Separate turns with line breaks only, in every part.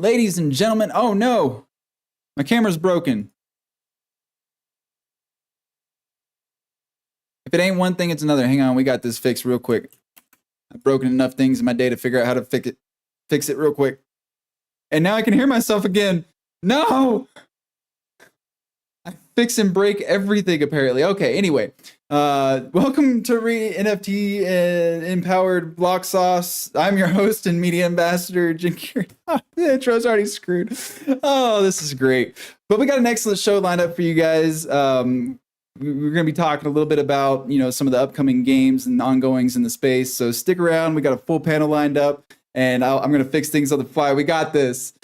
Ladies and gentlemen, oh no, my camera's broken. If it ain't one thing, it's another. Hang on, we got this fixed real quick. I've broken enough things in my day to figure out how to fix it real quick. And now I can hear myself again. No! I fix and break everything, apparently. Okay, anyway. Welcome to NFT Empowered Block Sauce. I'm your host and media ambassador, Jim Curie. The intro's already screwed. Oh, this is great. But we got an excellent show lined up for you guys. We're going to be talking a little bit about, some of the upcoming games and ongoings in the space. So stick around. We got a full panel lined up, and I'm going to fix things on the fly. We got this.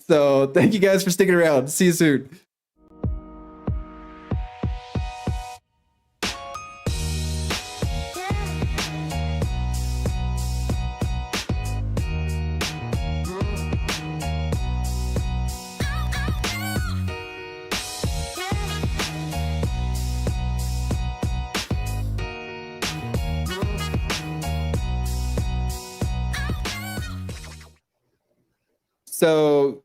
So thank you guys for sticking around. See you soon. So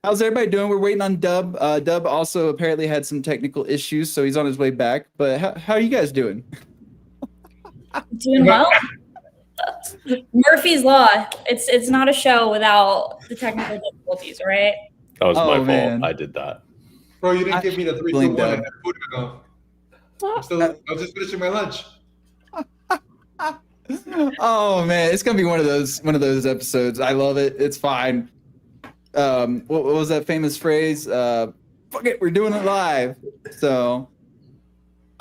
how's everybody doing? We're waiting on Dub. Dub also apparently had some technical issues, so he's on his way back. But how are you guys doing?
Doing well. Murphy's Law. It's not a show without the technical difficulties, right?
That was my fault. I did that.
Bro, you didn't give me the 3, 2, 1 and food ago. I was just finishing my lunch.
Oh man, it's gonna be one of those episodes. I love it. It's fine. What was that famous phrase? Fuck it, we're doing it live. So,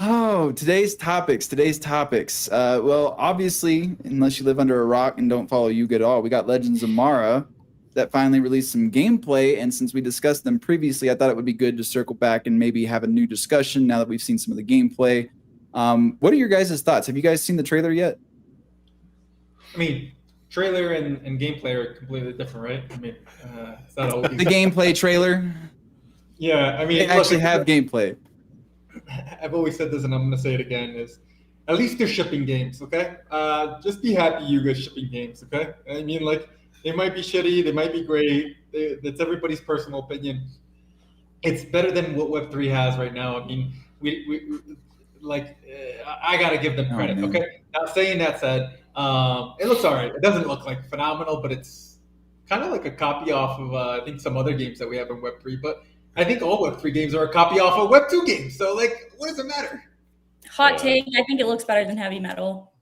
today's topics. Well, obviously, unless you live under a rock and don't follow Yuga at all, we got Legends of Mara that finally released some gameplay. And since we discussed them previously, I thought it would be good to circle back and maybe have a new discussion now that we've seen some of the gameplay. What are your guys' thoughts? Have you guys seen the trailer yet?
I mean, trailer and gameplay are completely different, right? I mean, it's not always
the gameplay trailer.
Yeah, I mean,
they actually have gameplay.
I've always said this, and I'm going to say it again: is at least they're shipping games, okay? Just be happy you guys shipping games, okay? I mean, like, they might be shitty, they might be great. That's everybody's personal opinion. It's better than what Web3 has right now. I mean, I got to give them credit, okay? Now, saying that said, it looks all right. It doesn't look like phenomenal, but it's kind of like a copy off of, I think, some other games that we have in Web3. But I think all Web3 games are a copy off of Web2 games. So, like, what does it matter?
Hot take. I think it looks better than heavy metal.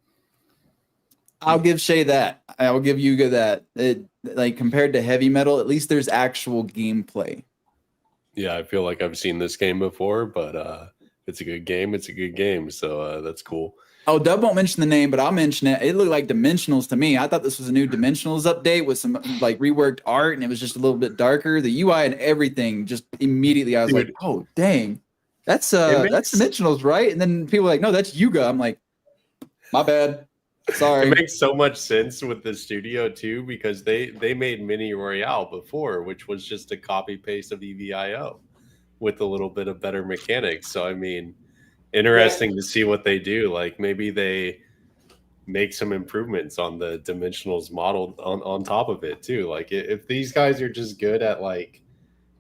I'll give Shay that. I will give Yuga that. Like, compared to heavy metal, at least there's actual gameplay.
Yeah, I feel like I've seen this game before, but it's a good game. It's a good game. So that's cool.
Oh, Dub won't mention the name, but I'll mention it. It looked like Dimensionals to me. I thought this was a new Dimensionals update with some like reworked art, and it was just a little bit darker. The UI and everything, just immediately I was like, "Oh, dang, that's Dimensionals, right?" And then people were like, "No, that's Yuga." I'm like, "My bad, sorry."
It makes so much sense with the studio too, because they made Mini Royale before, which was just a copy paste of EVIO with a little bit of better mechanics. So I mean, interesting to see what they do. Like maybe they make some improvements on the Dimensionals model on top of it too. Like if these guys are just good at like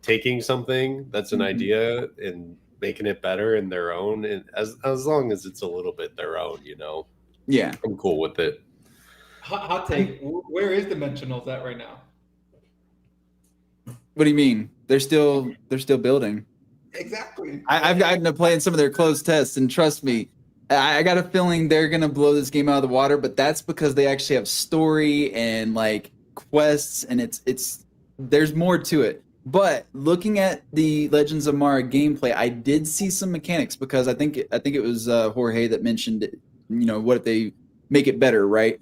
taking something that's an idea and making it better in their own, and as long as it's a little bit their own,
yeah,
I'm cool with it.
Hot take. Where is Dimensionals at right now?
What do you mean? They're still building.
Exactly.
I've gotten to play in some of their closed tests, and trust me, I got a feeling they're gonna blow this game out of the water. But that's because they actually have story and like quests, and it's there's more to it. But looking at the Legends of Mara gameplay, I did see some mechanics because I think it was Jorge that mentioned it. What if they make it better, right?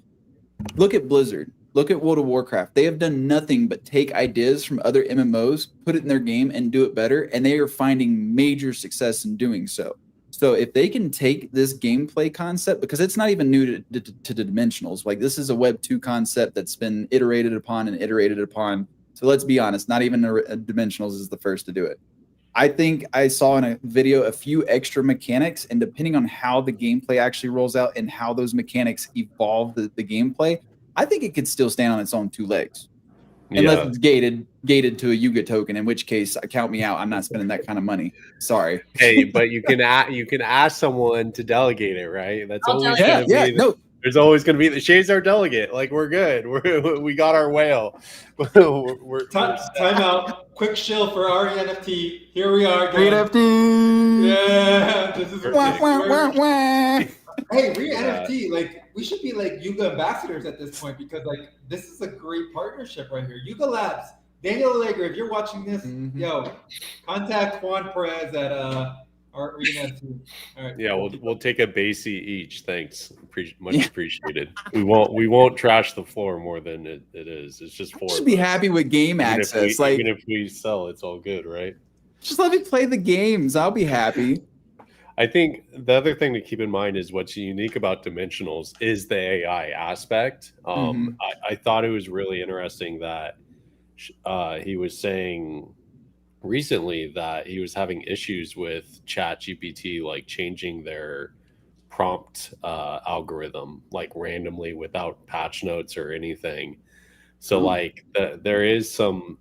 Look at Blizzard. Look at World of Warcraft. They have done nothing but take ideas from other MMOs, put it in their game, and do it better. And they are finding major success in doing so. So if they can take this gameplay concept, because it's not even new to the Dimensionals. Like this is a Web 2 concept that's been iterated upon and iterated upon. So let's be honest, not even a Dimensionals is the first to do it. I think I saw in a video a few extra mechanics, and depending on how the gameplay actually rolls out and how those mechanics evolve the gameplay, I think it could still stand on its own 2 legs. Unless
Yeah.
it's gated to a Yuga token, in which case, count me out. I'm not spending that kind of money. Sorry.
Hey, but you can ask someone to delegate it, right? That's
I'll
always
delegate.
going to
Yeah,
be.
no.
There's always going to be the Shay's our delegate. Like we're good. We got our whale. we're
Time out. Quick shill for RENFT. Here we are
Great
again.
FT.
Yeah, this is
Wah, wah, wah, wah.
Hey, ReNFT, like we should be like Yuga ambassadors at this point because like this is a great partnership right here. Yuga Labs, Daniel Allegra, if you're watching this, yo, contact Juan Perez at our ReNFT. All right.
Yeah, we'll take a basey each. Thanks, much appreciated. We won't trash the floor more than it is. It's just four.
Just be happy with game access.
Even if we sell, it's all good, right?
Just let me play the games. I'll be happy.
I think the other thing to keep in mind is what's unique about Dimensionals is the AI aspect. I thought it was really interesting that he was saying recently that he was having issues with ChatGPT, like changing their prompt algorithm, like randomly without patch notes or anything. So like there is some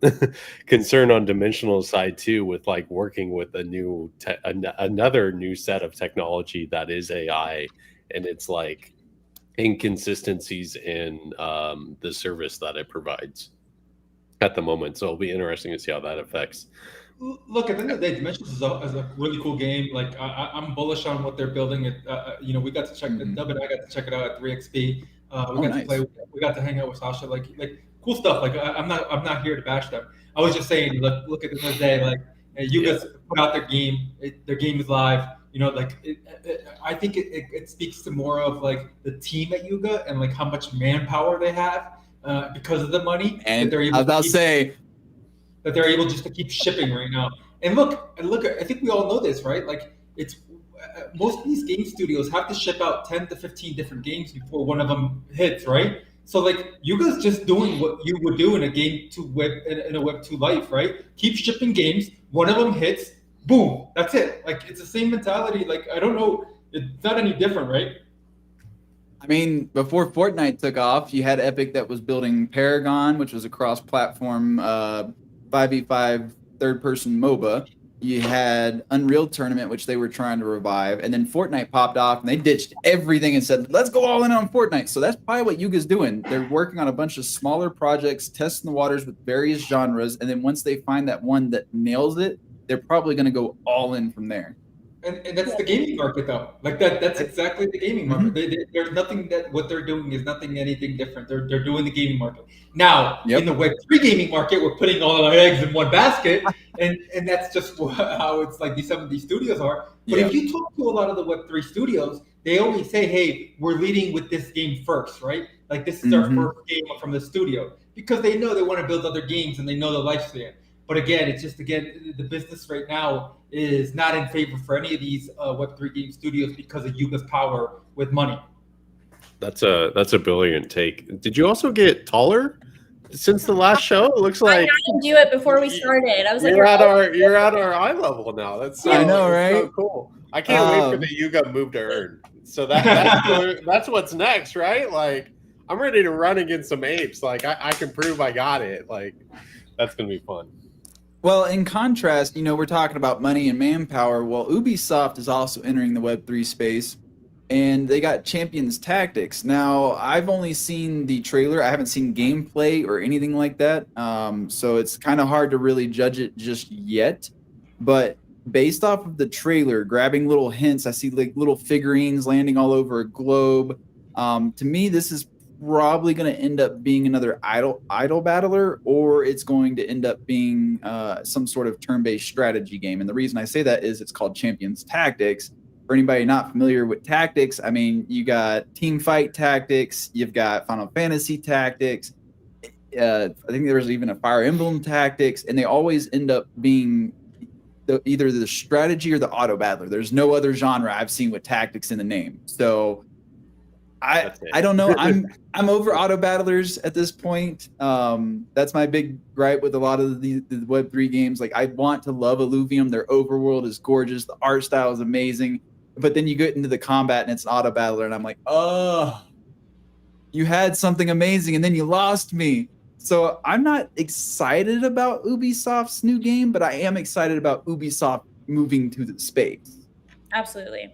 concern on Dimensional side too, with like working with another new set of technology that is AI, and it's like inconsistencies in the service that it provides at the moment. So it'll be interesting to see how that affects.
Look, at the end of the day, Dimensions is a really cool game. Like I'm bullish on what they're building. We got to check it. Dub and I got to check it out at 3XP. We got to play. We got to hang out with Sasha. Like cool stuff. Like I'm not here to bash them. I was just saying, look at the end of the day. Like you guys put out their game. Their game is live. I think it speaks to more of like the team at Yuga and like how much manpower they have because of the money
and
that they're able.
I was about to say
that they're able just to keep shipping right now. And look. I think we all know this, right? Like it's most of these game studios have to ship out 10 to 15 different games before one of them hits, right? So like Yuga's just doing what you would do in a in a Web 2 life, right? Keep shipping games. One of them hits, boom, that's it. Like it's the same mentality. Like I don't know, it's not any different, right?
I mean, before Fortnite took off, you had Epic that was building Paragon, which was a cross-platform 5v5 third-person MOBA. You had Unreal Tournament, which they were trying to revive, and then Fortnite popped off, and they ditched everything and said, let's go all in on Fortnite. So that's probably what Yuga's doing. They're working on a bunch of smaller projects, testing the waters with various genres, and then once they find that one that nails it, they're probably going to go all in from there.
And that's the gaming market, though. Like that's exactly the gaming market. There's nothing that what they're doing is anything different. They're doing the gaming market. Now, in the Web3 gaming market, we're putting all our eggs in one basket, and that's just how it's like some of these studios are. But if you talk to a lot of the Web3 studios, they always say, "Hey, we're leading with this game first, right? Like this is our first game from the studio," because they know they want to build other games and they know the lifespan. But again, it's just the business right now is not in favor for any of these Web3 game studios because of Yuga's power with money.
That's a brilliant take. Did you also get taller since the last show? It looks like
I didn't do it before we started. I was like,
you're at our eye level now. That's
I know, right?
So cool. I can't wait for the Yuga move to earn. So that's what's next, right? Like I'm ready to run against some apes. Like I can prove I got it. Like that's gonna be fun.
Well, in contrast, we're talking about money and manpower. Well, Ubisoft is also entering the Web3 space, and they got Champions Tactics. Now, I've only seen the trailer. I haven't seen gameplay or anything like that, so it's kind of hard to really judge it just yet. But based off of the trailer, grabbing little hints, I see like little figurines landing all over a globe. To me, this is probably going to end up being another idle battler, or it's going to end up being some sort of turn-based strategy game. And the reason I say that is it's called Champions Tactics. For anybody not familiar with tactics, I mean, you got team fight tactics, you've got Final Fantasy tactics, I think there's even a Fire Emblem tactics, and they always end up being either the strategy or the auto battler. There's no other genre I've seen with tactics in the name. So I don't know. I'm over auto battlers at this point. That's my big gripe with a lot of the Web3 games. Like I want to love Illuvium. Their overworld is gorgeous. The art style is amazing. But then you get into the combat and it's an auto battler, and I'm like, oh, you had something amazing and then you lost me. So I'm not excited about Ubisoft's new game, but I am excited about Ubisoft moving to the space.
Absolutely.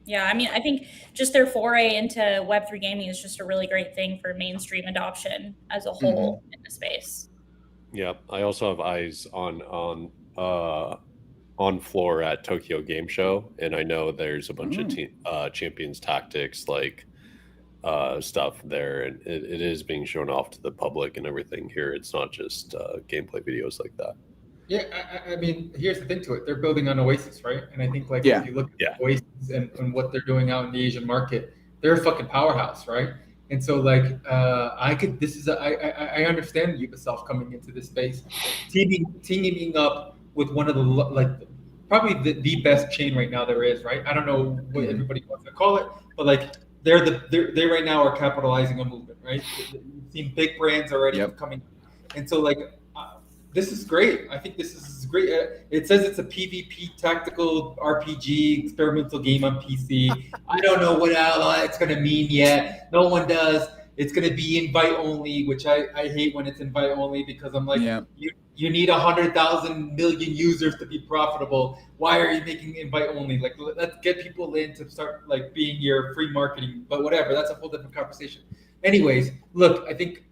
Yeah, I mean, I think just their foray into Web3 gaming is just a really great thing for mainstream adoption as a whole in the space.
Yeah, I also have eyes on floor at Tokyo Game Show, and I know there's a bunch of Champions Tactics stuff there, and it is being shown off to the public and everything here. It's not just gameplay videos like that.
Yeah, I mean, here's the thing to it. They're building on Oasis, right? And I think like
Yeah.
if you look at Oasis and what they're doing out in the Asian market, they're a fucking powerhouse, right? And so like I understand Ubisoft coming into this space, teaming up with one of the probably the best chain right now there is, right? I don't know what everybody wants to call it, but like they right now are capitalizing a movement, right? You've seen big brands already coming, and so like. This is great. I think this is great. It says it's a PvP tactical RPG experimental game on PC. I don't know what it's going to mean yet. No one does. It's going to be invite only, which I hate when it's invite only because I'm like, you need 100,000 million users to be profitable. Why are you making invite only? Like, let's get people in to start like being your free marketing. But whatever, that's a whole different conversation. Anyways, look, I think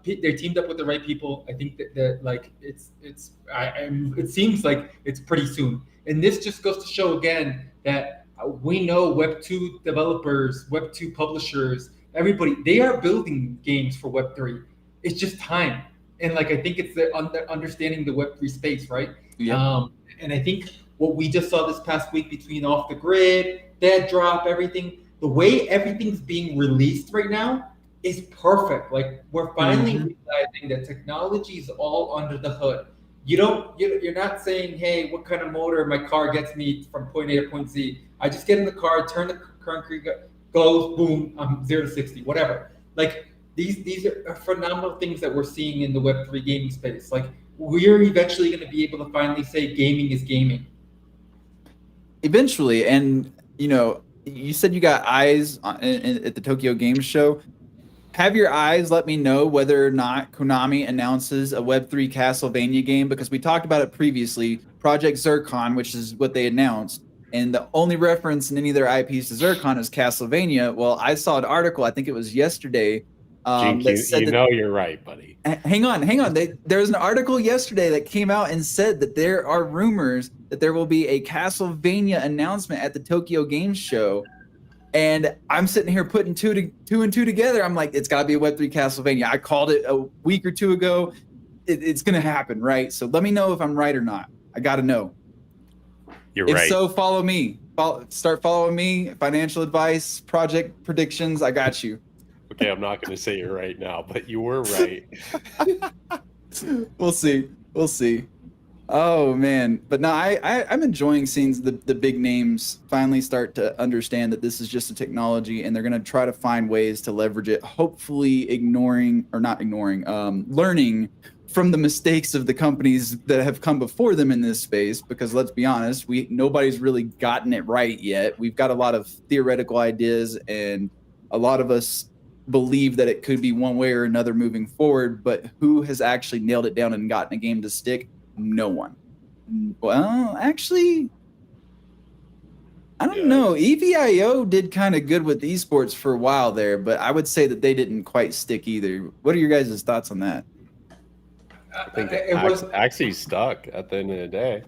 they teamed up with the right people. I think that like it seems like it's pretty soon, and this just goes to show again that we know Web 2 developers, Web 2 publishers, everybody, they are building games for Web 3. It's just time, and like I think it's the understanding the Web 3 space, right?
Yeah.
And I think what we just saw this past week between Off the Grid, Dead Drop, everything, the way everything's being released right now is perfect. Like we're finally realizing that technology is all under the hood. You're not saying, hey, what kind of motor my car gets me from point A to point Z. I just get in the car, turn the current goes, boom, I'm 0 to 60, whatever. Like these are phenomenal things that we're seeing in the Web3 gaming space. Like we're eventually going to be able to finally say gaming is gaming.
Eventually, and you said you got eyes at the Tokyo Game Show. Have your eyes let me know whether or not Konami announces a Web3 Castlevania game, because we talked about it previously, Project Zircon, which is what they announced, and the only reference in any of their IPs to Zircon is Castlevania. Well, I saw an article, I think it was yesterday,
that said you're right, buddy.
Hang on. There was an article yesterday that came out and said that there are rumors that there will be a Castlevania announcement at the Tokyo Game Show. And I'm sitting here putting two and two together. I'm like, it's got to be a Web3 Castlevania. I called it a week or two ago. It's going to happen, right? So let me know if I'm right or not. I got to know.
You're right.
If so, follow me. Start following me. Financial advice, project predictions. I got you.
Okay, I'm not going to say you're right now, but you were right.
We'll see. Oh man, but no, I'm enjoying seeing the big names finally start to understand that this is just a technology, and they're going to try to find ways to leverage it. Hopefully, learning from the mistakes of the companies that have come before them in this space. Because let's be honest, nobody's really gotten it right yet. We've got a lot of theoretical ideas, and a lot of us believe that it could be one way or another moving forward. But who has actually nailed it down and gotten a game to stick? No one. Well, actually, I don't know. EVIO did kind of good with esports for a while there, but I would say that they didn't quite stick either. What are your guys' thoughts on that?
I think Axie's stuck at the end of the day.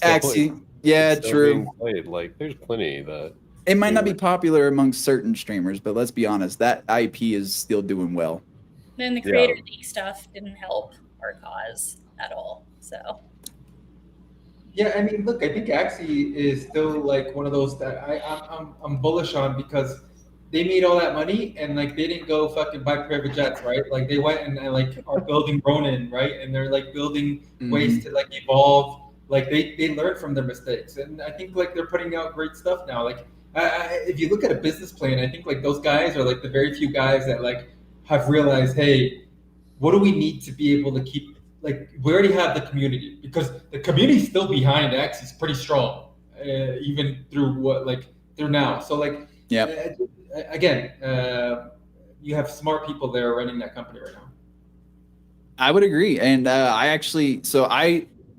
Axie, yeah, true.
Like, there's plenty that
it might not be popular among certain streamers, but let's be honest, that IP is still doing well.
Then the Creator League stuff didn't help our cause at all. So
yeah, I mean, look, I think Axie is still like one of those that I'm bullish on, because they made all that money and like they didn't go fucking buy private jets, right? Like they went and like are building Ronin, right? And they're like building ways to like evolve. Like they learned from their mistakes, and I think like they're putting out great stuff now. Like if you look at a business plan, I think like those guys are like the very few guys that like have realized, hey, what do we need to be able to keep. Like we already have the community, because the community is still behind Axie is pretty strong, even through now. So like, again, you have smart people there running that company right now.
I would agree, and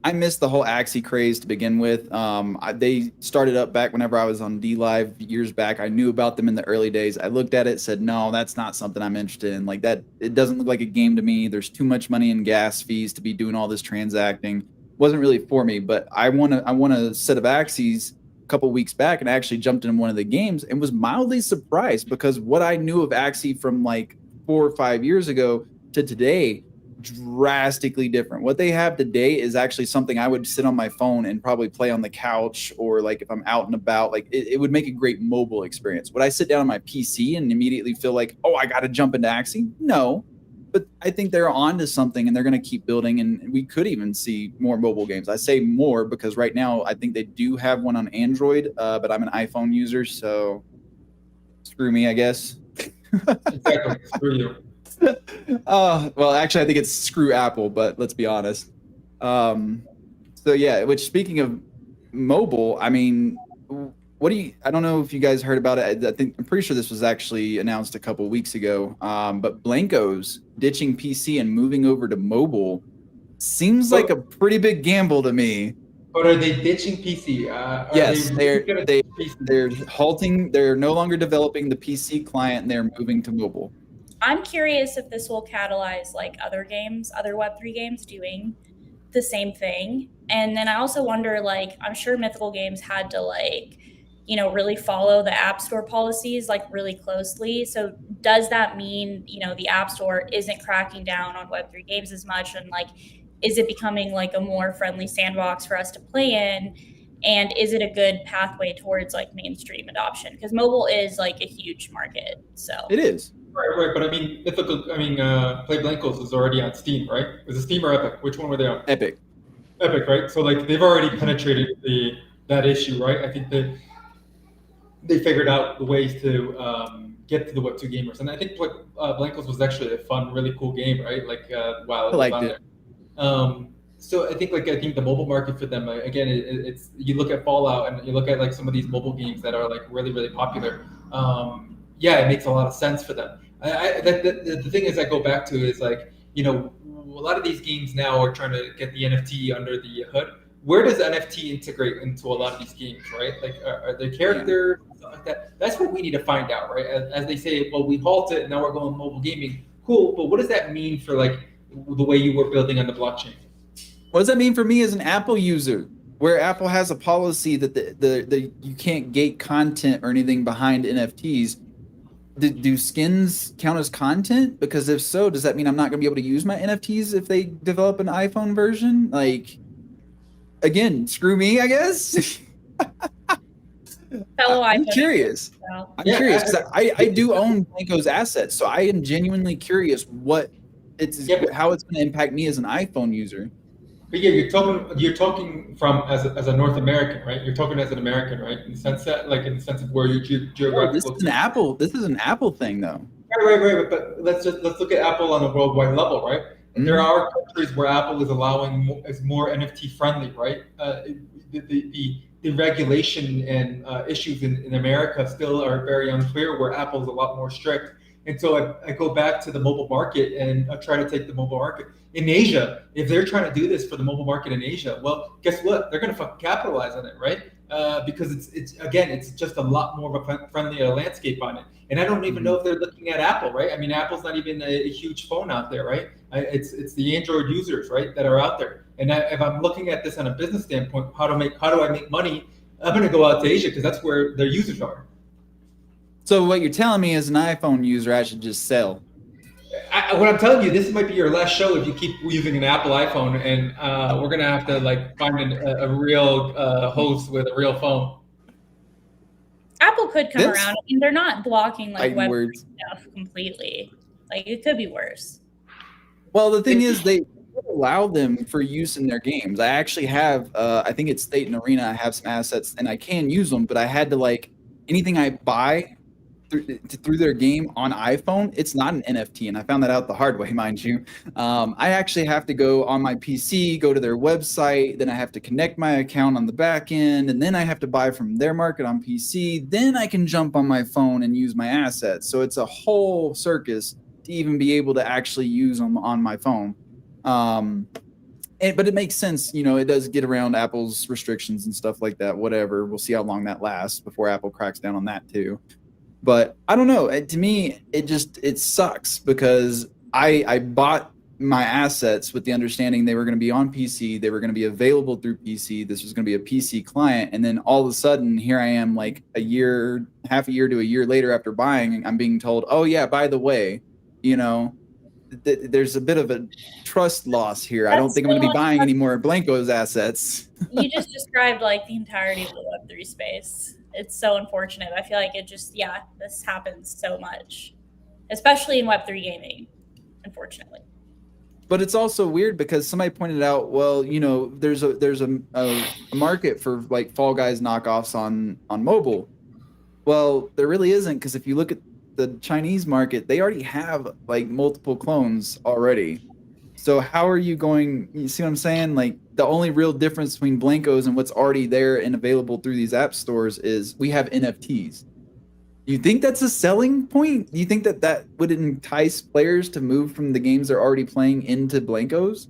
I missed the whole Axie craze to begin with. They started up back whenever I was on D Live years back. I knew about them in the early days. I looked at it, said, "No, that's not something I'm interested in. Like that, it doesn't look like a game to me. There's too much money in gas fees to be doing all this transacting. Wasn't really for me." But I want a set of Axies a couple weeks back, and I actually jumped in one of the games and was mildly surprised because what I knew of Axie from like 4 or 5 years ago to today drastically different. What they have today is actually something I would sit on my phone and probably play on the couch, or like if I'm out and about, like it would make a great mobile experience. Would I sit down on my PC and immediately feel like, oh, I got to jump into Axie? No, but I think they're on to something and they're going to keep building, and we could even see more mobile games. I say more because right now I think they do have one on Android, but I'm an iPhone user, so screw me, I guess.
Exactly. Screw you.
Well, actually, I think it's screw Apple, but let's be honest. So yeah, which speaking of mobile, I mean, I don't know if you guys heard about it. I'm pretty sure this was actually announced a couple weeks ago. But Blanco's ditching PC and moving over to mobile seems like a pretty big gamble to me.
But are they ditching PC?
Yes, they're halting. They're no longer developing the PC client, and they're moving to mobile.
I'm curious if this will catalyze like other Web3 games doing the same thing. And then I also wonder, like, I'm sure Mythical Games had to like, really follow the App Store policies like really closely. So does that mean, the App Store isn't cracking down on Web3 games as much? And like, is it becoming like a more friendly sandbox for us to play in? And is it a good pathway towards like mainstream adoption? Because mobile is like a huge market. So
it is.
Right. But I mean, Play Blankos is already on Steam, right? Was it Steam or Epic? Which one were they on?
Epic,
right? So like they've already penetrated that issue, right? I think they figured out the ways to get to the Web2 gamers, and I think Blankos was actually a fun, really cool game, right? Like while it was on there. So I think the mobile market for them again, it's you look at Fallout and you look at like some of these mobile games that are like really really popular. Yeah, it makes a lot of sense for them. The thing is I go back to is like, a lot of these games now are trying to get the NFT under the hood. Where does NFT integrate into a lot of these games, right? Like, are there characters, stuff like that? That's what we need to find out, right? As they say, well, we halt it, and now we're going mobile gaming. Cool, but what does that mean for like the way you were building on the blockchain?
What does that mean for me as an Apple user? Where Apple has a policy that the you can't gate content or anything behind NFTs. Do skins count as content? Because if so, does that mean I'm not going to be able to use my NFTs if they develop an iPhone version? Like, again, screw me, I guess. I'm curious. I'm curious because I do own Blanco's assets, so I am genuinely curious how it's going to impact me as an iPhone user.
But yeah, you're talking from as a North American, right? You're talking as an American, right? In the sense of where you're geographically.
This is an Apple thing, though.
Right. But let's look at Apple on a worldwide level, right? Mm-hmm. There are countries where Apple is allowing is more NFT friendly, right? The regulation and issues in America still are very unclear, where Apple is a lot more strict. And so I go back to the mobile market and I try to take the mobile market. In Asia, if they're trying to do this for the mobile market in Asia, well, guess what? They're going to fucking capitalize on it, right? Because it's just a lot more of a friendlier landscape on it. And I don't even know if they're looking at Apple, right? I mean, Apple's not even a huge phone out there, right? It's the Android users, right, that are out there. And if I'm looking at this on a business standpoint, how do I make money? I'm going to go out to Asia because that's where their users are.
So what you're telling me as an iPhone user, I should just sell.
What I'm telling you, this might be your last show if you keep using an Apple iPhone, and we're gonna have to like find a real host with a real phone.
Apple could come around. I mean, they're not blocking like web stuff completely. Like it could be worse.
Well, the thing is, they allow them for use in their games. I actually have, I think it's State and Arena. I have some assets, and I can use them, but I had to like anything I buy through their game on iPhone, it's not an NFT, and I found that out the hard way, mind you. I actually have to go on my PC, go to their website, then I have to connect my account on the back end, and then I have to buy from their market on PC. Then I can jump on my phone and use my assets. So it's a whole circus to even be able to actually use them on my phone. But it makes sense, it does get around Apple's restrictions and stuff like that. Whatever, we'll see how long that lasts before Apple cracks down on that too. But I don't know. To me, it sucks because I bought my assets with the understanding they were going to be on PC, they were going to be available through PC. This was going to be a PC client, and then all of a sudden, here I am, like half a year to a year later after buying, I'm being told, "Oh yeah, by the way, there's a bit of a trust loss here. I don't think I'm going to be buying any more Blanco's assets."
You just described like the entirety of the Web3 space. It's so unfortunate. I feel like this happens so much, especially in Web3 gaming, unfortunately.
But it's also weird because somebody pointed out, well, there's a market for like Fall Guys knockoffs on mobile. Well, there really isn't, because if you look at the Chinese market, they already have like multiple clones already. So how are you going? You see what I'm saying? Like the only real difference between Blankos and what's already there and available through these app stores is we have NFTs. You think that's a selling point? Do you think that would entice players to move from the games they're already playing into Blankos?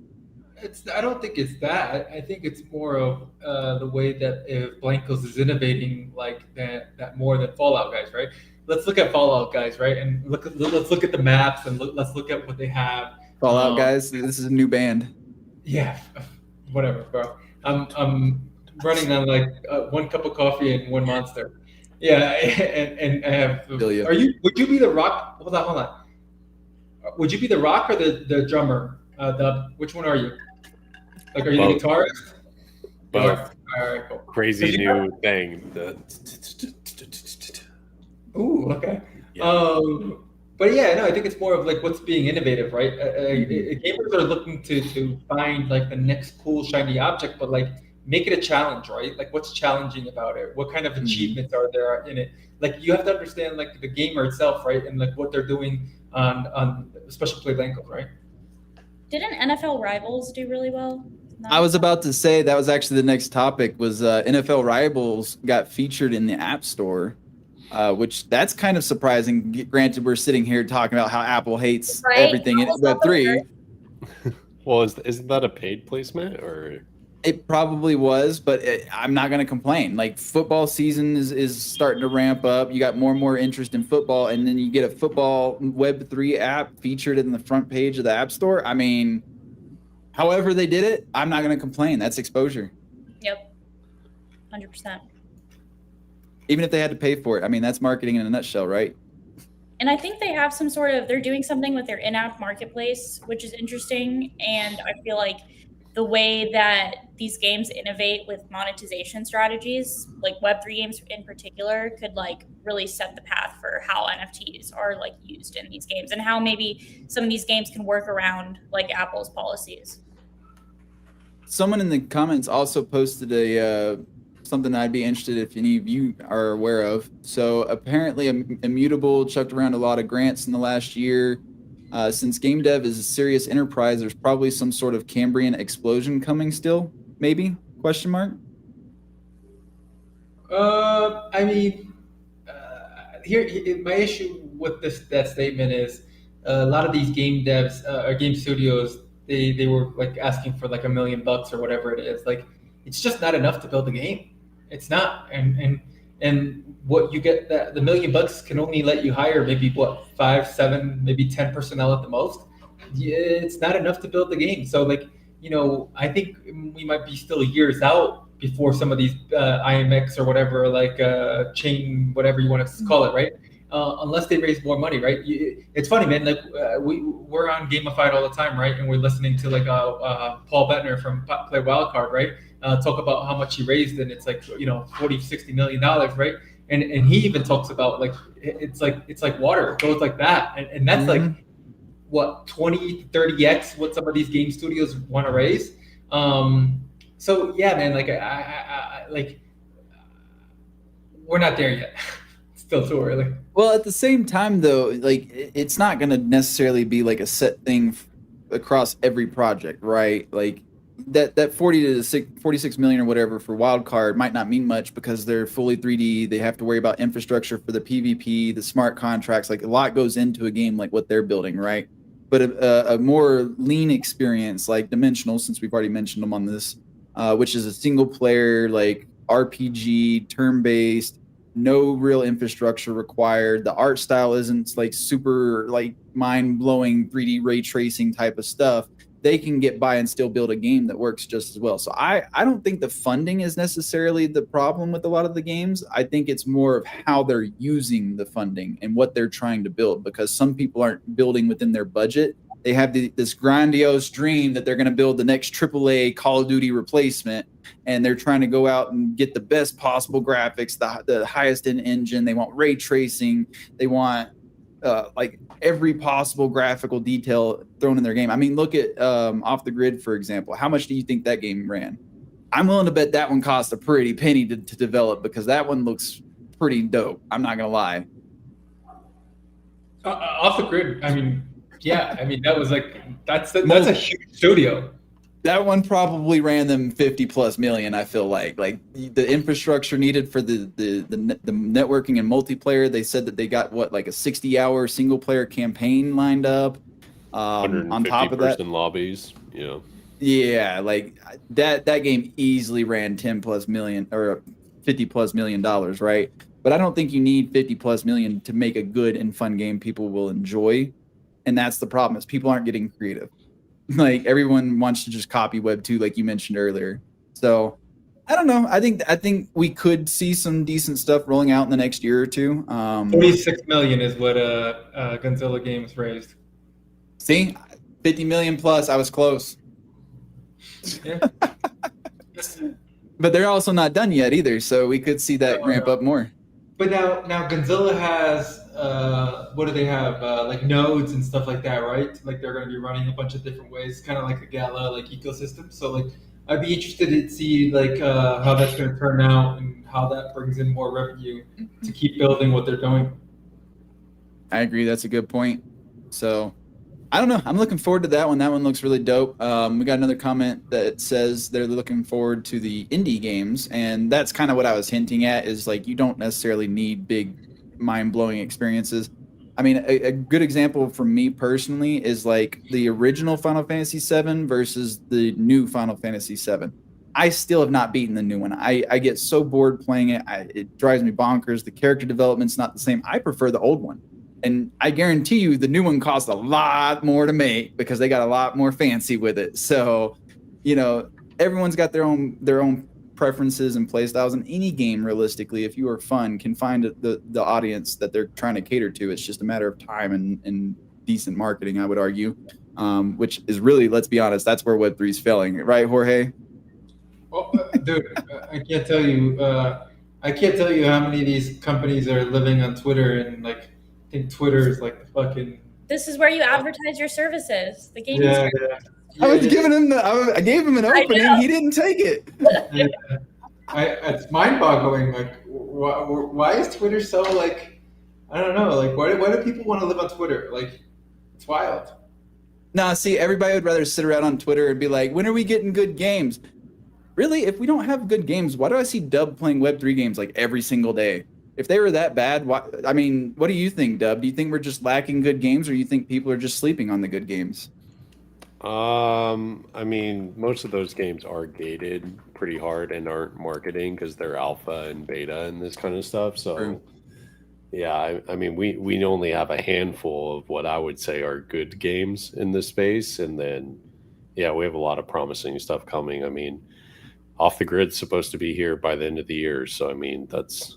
I don't think it's that. I think it's more of the way that if Blankos is innovating like that more than Fallout Guys, right? Let's look at Fallout Guys, right? And let's look at the maps and let's look at what they have.
Fallout Guys, this is a new band.
Yeah, whatever, bro. I'm running on like 1 cup of coffee and 1 Monster. Yeah, and I have. Would you be the rock? Hold on. Would you be the rock or the drummer? Which one are you? Like, are you the guitarist?
Both.
All right, cool.
Crazy new thing.
Ooh, okay.
Yeah.
But yeah, no, I think it's more of like what's being innovative, right? Gamers are looking to find like the next cool shiny object, but like make it a challenge, right? Like what's challenging about it? What kind of achievements are there in it? Like you have to understand like the gamer itself, right? And like what they're doing on special play Blankos, right?
Didn't NFL Rivals do really well?
I was about to say that was actually the next topic was NFL Rivals got featured in the App Store, which that's kind of surprising. Granted, we're sitting here talking about how Apple hates everything in Web3.
Well, isn't that a paid placement or?
It probably was, but I'm not going to complain. Like football season is starting to ramp up. You got more and more interest in football, and then you get a football Web3 app featured in the front page of the App Store. I mean, however they did it, I'm not going to complain. That's exposure.
Yep, 100%.
Even if they had to pay for it, I mean, that's marketing in a nutshell, right?
And I think they have they're doing something with their in-app marketplace, which is interesting. And I feel like the way that these games innovate with monetization strategies, like Web3 games in particular, could like really set the path for how NFTs are like used in these games and how maybe some of these games can work around like Apple's policies.
Someone in the comments also posted something I'd be interested if any of you are aware of. So apparently Immutable chucked around a lot of grants in the last year. Since game dev is a serious enterprise, there's probably some sort of Cambrian explosion coming still, maybe? Question mark?
I mean, here my issue with that statement is a lot of these game devs or game studios, they were like asking for like $1 million or whatever it is. Like, it's just not enough to build a game. It's not, and what you get, the $1 million can only let you hire maybe 5, 7, maybe 10 personnel at the most. Yeah, it's not enough to build the game. So like, I think we might be still years out before some of these IMX or whatever, like chain, whatever you want to call it, right? Unless they raise more money, right? It's funny, man. Like we're on Gamified all the time, right? And we're listening to like Paul Bettner from Play Wildcard, right? Talk about how much he raised, and it's like $40-60 million, right? And he even talks about like it's like water, it goes like that, and that's like what 20-30x what some of these game studios want to raise. So yeah, man, like I like we're not there yet. Still too early.
Well, at the same time, though, like it's not going to necessarily be like a set thing across every project, right? Like that 46 million or whatever for Wildcard might not mean much because they're fully 3D. They have to worry about infrastructure for the PvP, the smart contracts. Like a lot goes into a game like what they're building, right? but a more lean experience like Dimensional, since we've already mentioned them on this, which is a single player like RPG, turn based, no real infrastructure required. The art style isn't like super like mind blowing 3D ray tracing type of stuff. They can get by and still build a game that works just as well. So I don't think the funding is necessarily the problem with a lot of the games. I think it's more of how they're using the funding and what they're trying to build, because some people aren't building within their budget. They have this grandiose dream that they're going to build the next AAA Call of Duty replacement, and they're trying to go out and get the best possible graphics, the highest end engine. They want ray tracing. They want like every possible graphical detail thrown in their game. I mean, look at Off the Grid, for example. How much do you think that game ran? I'm willing to bet that one cost a pretty penny to develop, because that one looks pretty dope. I'm not going to lie.
Off the Grid, I mean, yeah, I mean, that was like, that's a huge studio.
That one probably ran them 50 plus million. I feel like the infrastructure needed for the networking and multiplayer. They said that they got like a 60-hour single player campaign lined up. On top of that,
lobbies.
Yeah, like that game easily ran 10 plus million or 50 plus $million, right? But I don't think you need 50 plus million to make a good and fun game people will enjoy. And that's the problem, is people aren't getting creative. Like everyone wants to just copy Web 2, like you mentioned earlier. So I don't know. I think we could see some decent stuff rolling out in the next year or two.
46 million is what Godzilla Games raised.
See, 50 million plus. I was close.
Yeah.
But they're also not done yet either, so we could see that ramp up more.
But now Godzilla has what do they have? Like nodes and stuff like that, right? Like they're going to be running a bunch of different ways, kind of like a Gala like ecosystem. So like I'd be interested to see like how that's going to turn out and how that brings in more revenue to keep building what they're doing.
I agree. That's a good point. So I don't know. I'm looking forward to that one. That one looks really dope. We got another comment that says they're looking forward to the indie games, and that's kind of what I was hinting at, is like you don't necessarily need big mind-blowing experiences. I mean, a good example for me personally is like the original Final Fantasy VII versus the new Final Fantasy VII. I still have not beaten the new one. I get so bored playing it. It drives me bonkers. The character development's not the same. I prefer the old one. And I guarantee you the new one costs a lot more to make because they got a lot more fancy with it. So, everyone's got their own preferences and play styles, and any game realistically, if you are fun, can find the audience that they're trying to cater to. It's just a matter of time and decent marketing, I would argue, which is really, let's be honest, that's where Web3 is failing, right, Jorge?
Well, dude, I can't tell you how many of these companies are living on Twitter, and like I think Twitter is like the fucking.
This is where you advertise your services. The game.
Yeah.
I gave him an opening. He didn't take it.
Yeah. It's mind-boggling. Like, why is Twitter so like? I don't know. Like, why do people want to live on Twitter? Like, it's wild.
Nah, see, everybody would rather sit around on Twitter and be like, when are we getting good games? Really, if we don't have good games, why do I see Dub playing Web3 games like every single day? If they were that bad, what do you think, Dub? Do you think we're just lacking good games, or do you think people are just sleeping on the good games?
I mean, most of those games are gated pretty hard and aren't marketing because they're alpha and beta and this kind of stuff. So,
True.
Yeah, I mean, we only have a handful of what I would say are good games in this space, and then, yeah, we have a lot of promising stuff coming. I mean, Off the Grid's supposed to be here by the end of the year, so I mean, that's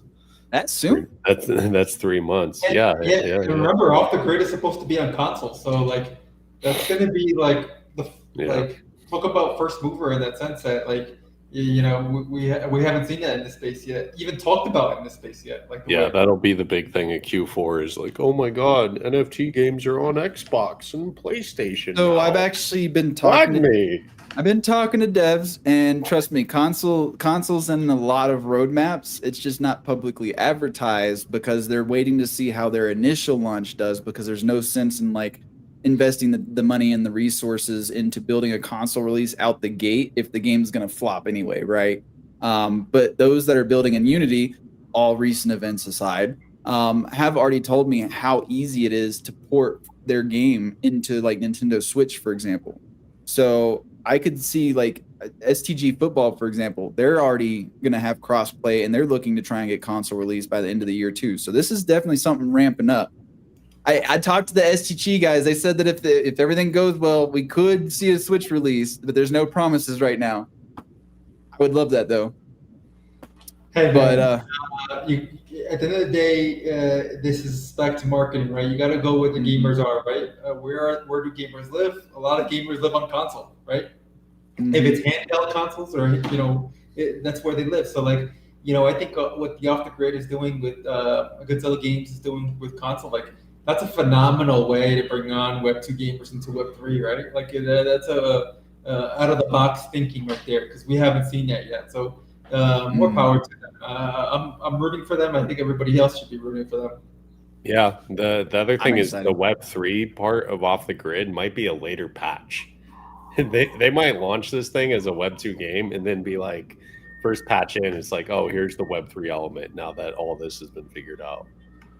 soon.
That's 3 months.
And,
Yeah.
Remember, Off the Grid is supposed to be on console, so like that's going to be like like talk about first mover in that sense. That like we haven't seen that in this space yet, even talked about in this space yet. Like
that'll be the big thing at Q4 is like, oh my god, NFT games are on Xbox and PlayStation.
So
now.
I've actually been talking to devs, and trust me, consoles in a lot of roadmaps. It's just not publicly advertised because they're waiting to see how their initial launch does, because there's no sense in like investing the money and the resources into building a console release out the gate if the game's going to flop anyway, right? But those that are building in Unity, all recent events aside, have already told me how easy it is to port their game into like Nintendo Switch, for example. So I could see like STG Football, for example, they're already going to have crossplay and they're looking to try and get console release by the end of the year too. So this is definitely something ramping up. I talked to the STG guys. They said that if everything goes well, we could see a Switch release, but there's no promises right now. I would love that though.
Hey,
But
you, at the end of the day, this is back to marketing, right? You got to go where the gamers are, right? Where do gamers live? A lot of gamers live on console, right? If it's handheld consoles, or that's where they live. So like, I think what the Off the Grid is doing with Godzilla Games is doing with console, like that's a phenomenal way to bring on Web 2 gamers into Web 3, right? Like that's a out of the box thinking right there, because we haven't seen that yet. So more power to them. I'm rooting for them. I think everybody else should be rooting for them.
Yeah, the other thing is
excited.
the Web3 part of Off the Grid might be a later patch. They might launch this thing as a Web 2 game and then be like, first patch in, it's like, oh, here's the Web 3 element now that all this has been figured out.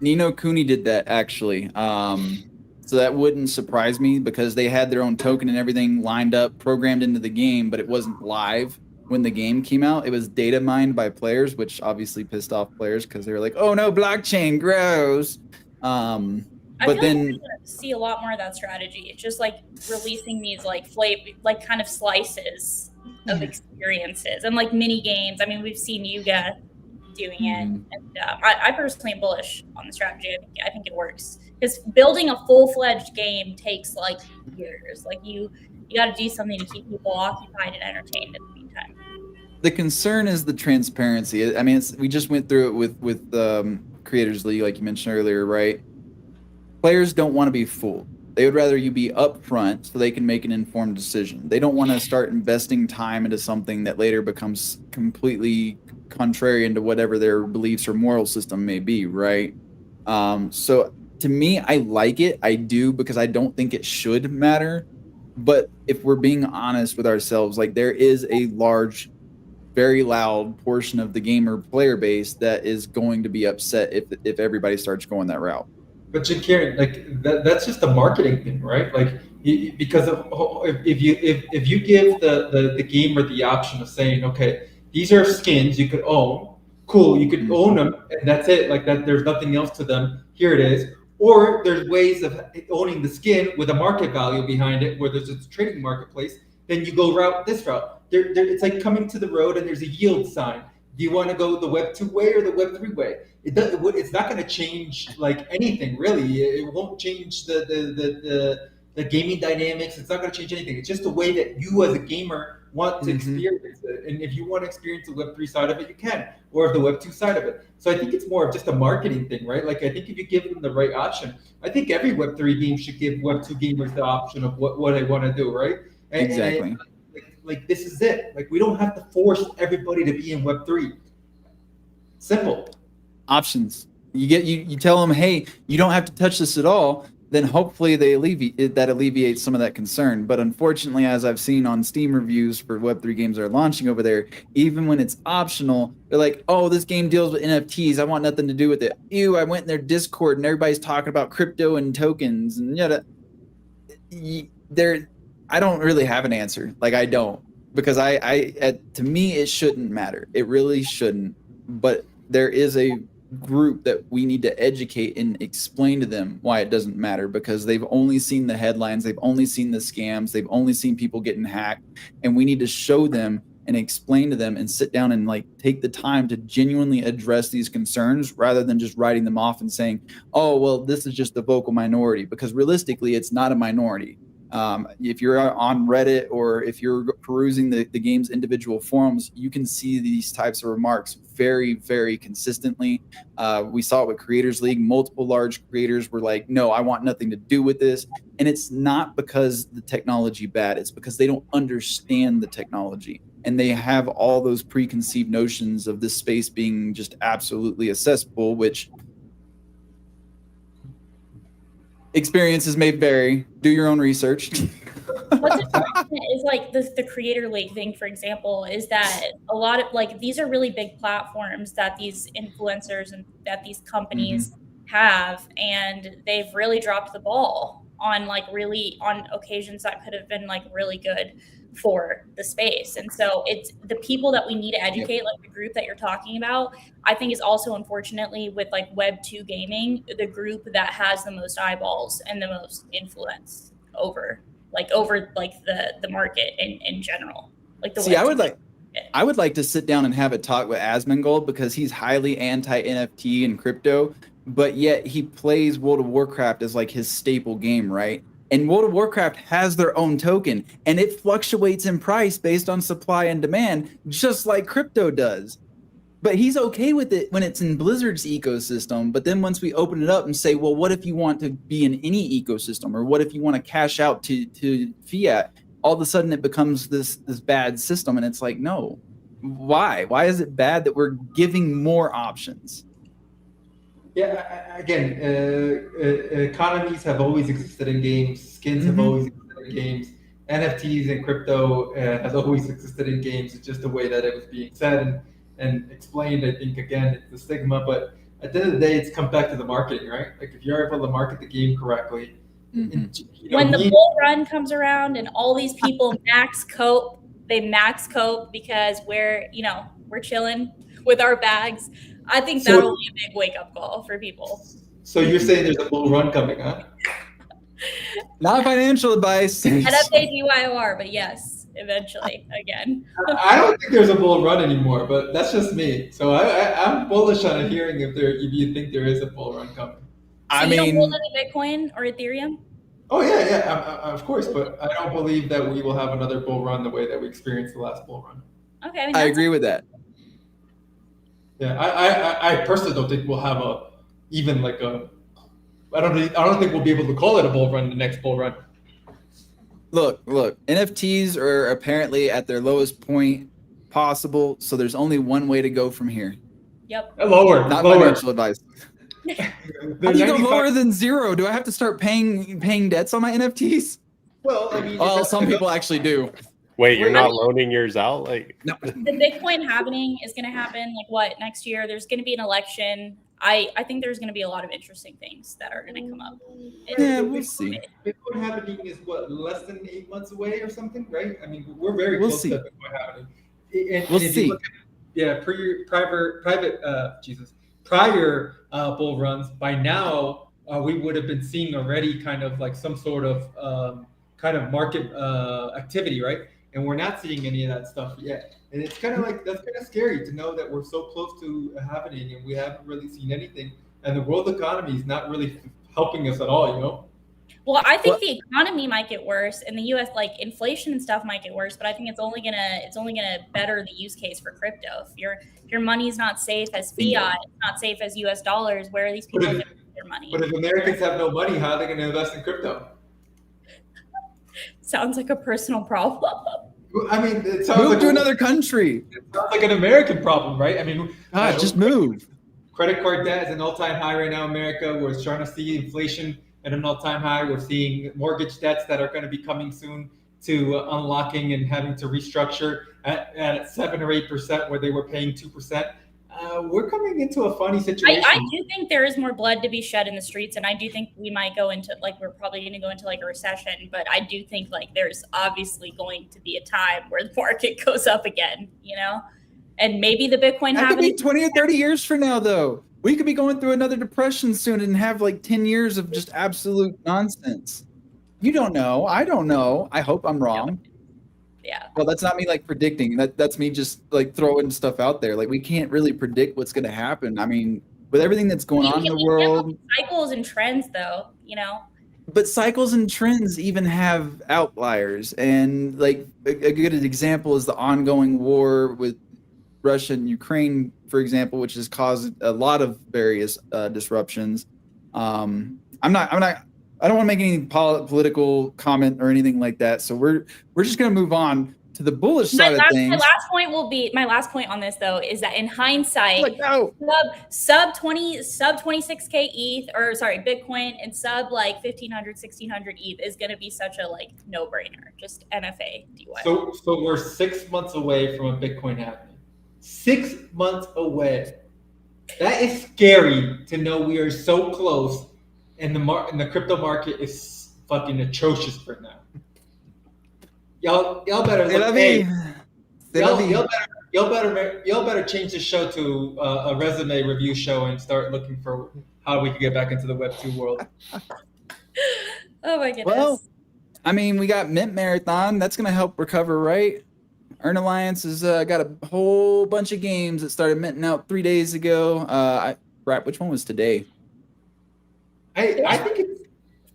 Ni no Kuni did that actually. So that wouldn't surprise me because they had their own token and everything lined up, programmed into the game, but it wasn't live when the game came out. It was data mined by players, which obviously pissed off players because they were like, oh no, blockchain gross.
I
But
feel
then
like we're gonna see a lot more of that strategy. It's just like releasing these like kind of slices of experiences and like mini games. I mean, we've seen Yuga doing it, and I personally am bullish on the strategy. I think it works because building a full-fledged game takes like years. Like you got to do something to keep people occupied and entertained in the meantime.
the concern is the transparency. I mean, we just went through it with Creators League, like you mentioned earlier, right? Players don't want to be fooled. They would rather you be upfront so they can make an informed decision. They don't want to start investing time into something that later becomes completely contrarian to whatever their beliefs or moral system may be, right? So to me, I like it. I do, because I don't think it should matter. But if we're being honest with ourselves, like there is a large, very loud portion of the gamer player base that is going to be upset if everybody starts going that route.
But Kieran, like that's just a marketing thing, right? Like because if you give the gamer the option of saying, okay, these are skins you could own, cool, you could own them, and that's it. Like that, there's nothing else to them. Here it is. Or there's ways of owning the skin with a market value behind it, where there's a trading marketplace. Then you go this route. It's like coming to the road and there's a yield sign. Do you want to go the Web 2 way or the Web 3 way? It's not going to change like anything really. It won't change the gaming dynamics. It's not going to change anything. It's just the way that you as a gamer want to experience it. And if you want to experience the Web 3 side of it, you can, or the Web 2 side of it. So I think it's more of just a marketing thing, right? Like I think if you give them the right option, I think every Web 3 game should give Web 2 gamers the option of what they want to do, right?
Exactly.
Like this is it. Like we don't have to force everybody to be in Web 3. Simple.
Options. You tell them, hey, you don't have to touch this at all. Then hopefully that alleviates some of that concern. But unfortunately, as I've seen on Steam reviews for Web3 games that are launching over there, even when it's optional, they're like, oh, this game deals with NFTs. I want nothing to do with it. Ew, I went in their Discord and everybody's talking about crypto and tokens and yada. I don't really have an answer. Like I don't, because to me, it shouldn't matter. It really shouldn't. But there is a group that we need to educate and explain to them why it doesn't matter, because they've only seen the headlines, they've only seen the scams, they've only seen people getting hacked, and we need to show them and explain to them and sit down and like take the time to genuinely address these concerns rather than just writing them off and saying, oh, well, this is just the vocal minority, because realistically, it's not a minority. If you're on Reddit or if you're perusing the game's individual forums, you can see these types of remarks very, very consistently. We saw it with Creators League. Multiple large creators were like, no, I want nothing to do with this. And it's not because the technology bad. It's because they don't understand the technology. And they have all those preconceived notions of this space being just absolutely accessible, which experiences may vary. Do your own research.
What's is like the creator league thing, for example, is that a lot of like these are really big platforms that these influencers and that these companies have, and they've really dropped the ball on like really on occasions that could have been like really good for the space. And so it's the people that we need to educate, like the group that you're talking about, I think is also unfortunately with like Web 2 gaming, the group that has the most eyeballs and the most influence over the market in general. Like the
See, I
Web2
would like to sit down and have a talk with Asmongold because he's highly anti NFT and crypto, but yet he plays World of Warcraft as like his staple game, right? And World of Warcraft has their own token, and it fluctuates in price based on supply and demand, just like crypto does. But he's okay with it when it's in Blizzard's ecosystem. But then once we open it up and say, well, what if you want to be in any ecosystem, or what if you want to cash out to fiat? All of a sudden it becomes this bad system, and it's like, no. Why is it bad that we're giving more options?
Yeah, again, economies have always existed in games. Skins have always existed in games. NFTs and crypto has always existed in games. It's just the way that it was being said and explained. I think again, it's the stigma. But at the end of the day, it's come back to the marketing, right? Like if you're able to market the game correctly.
when the bull run comes around and all these people max cope because we're chilling with our bags. I think that'll be a big wake up call for people.
So you're saying there's a bull run coming, huh?
Not financial advice.
NFA DYOR, but yes, eventually again.
I don't think there's a bull run anymore, but that's just me. So I'm bullish on hearing if you think there is a bull run coming.
So you don't hold any Bitcoin or Ethereum?
Oh yeah, of course, but I don't believe that we will have another bull run the way that we experienced the last bull run.
Okay,
I agree with that.
Yeah, I personally don't think we'll have I don't think we'll be able to call it a bull run the next bull run.
Look, NFTs are apparently at their lowest point possible, so there's only one way to go from here.
Yep.
Lower.
Financial advice. How do you go lower than zero? Do I have to start paying debts on my NFTs?
Well, I mean,
some people actually do.
Wait, you're not loaning yours out? Like
no.
The Bitcoin halving is going to happen next year? There's going to be an election. I think there's going to be a lot of interesting things that are going to come up.
Yeah, we'll see.
Bitcoin halving is less than 8 months away or something, right? I mean, we're very close to Bitcoin halving.
We'll see.
Prior bull runs, by now we would have been seeing already kind of like some sort of market activity, right? And we're not seeing any of that stuff yet. And it's kind of like, that's kind of scary to know that we're so close to happening and we haven't really seen anything. And the world economy is not really helping us at all, you know?
Well, I think the economy might get worse, and the U.S. like inflation and stuff might get worse. But I think it's only gonna better the use case for crypto. If your money's not safe as fiat, it's not safe as U.S. dollars. Where are these people going to put their money?
But if Americans have no money, how are they going to invest in crypto?
Sounds like a personal problem.
I mean, it sounds
move to another country.
It sounds like an American problem, right? I mean,
just move.
Credit card debt is an all-time high right now in America. We're starting to see inflation at an all-time high. We're seeing mortgage debts that are going to be coming soon to unlocking and having to restructure at 7 or 8% where they were paying 2%. We're coming into a funny situation.
I do think there is more blood to be shed in the streets, and I do think we might go into we're probably going to go into a recession. But I do think there's obviously going to be a time where the market goes up again, and maybe the Bitcoin
that could be 20 or 30 years from now, though. We could be going through another depression soon and have 10 years of just absolute nonsense. You don't know. I don't know. I hope I'm wrong.
Yeah.
Well, that's not me predicting. That's me just throwing stuff out there. We can't really predict what's going to happen. I mean, with everything that's going on in the world,
cycles and trends, though,
But cycles and trends even have outliers, and a good example is the ongoing war with Russia and Ukraine, for example, which has caused a lot of various disruptions. I don't want to make any political comment or anything like that. So we're just going to move on to the bullish
My
side of
last
things,
point on this though is that in hindsight,
like, no.
sub 26K ETH, or sorry, Bitcoin, and sub like 1500, 1600 ETH is going to be such a like no brainer. Just MFA DY.
So we're 6 months away from a Bitcoin happening. 6 months away. That is scary to know we are so close, and the crypto market is fucking atrocious right now. Y'all better look. Hey, y'all better change the show to a resume review show and start looking for how we can get back into the Web 2 world.
Oh my goodness.
Well, I mean, we got Mint Marathon. That's going to help recover, right? Earn Alliance has got a whole bunch of games that started minting out 3 days ago. Right, which one was today?
I think it's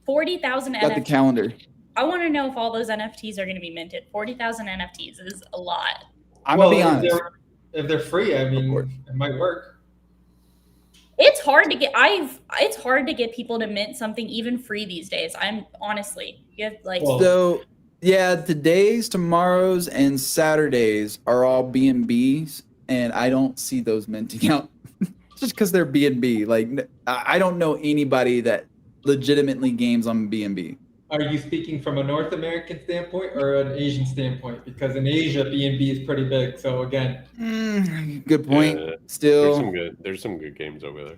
40,000
Got the
NFTs.
calendar.
I want to know if all those NFTs are going to be minted. 40,000 NFTs is a lot.
I'm going to be honest.
If they're free, I mean, it might work.
It's hard to get people to mint something even free these days. I'm honestly, you have like
So yeah, today's, tomorrow's, and Saturdays are all B&Bs, and I don't see those minting out just because they're B&B. Like, I don't know anybody that legitimately games on B&B.
Are you speaking from a North American standpoint or an Asian standpoint? Because in Asia, B&B is pretty big. So again,
good point.
Yeah,
Still,
there's some good games over there.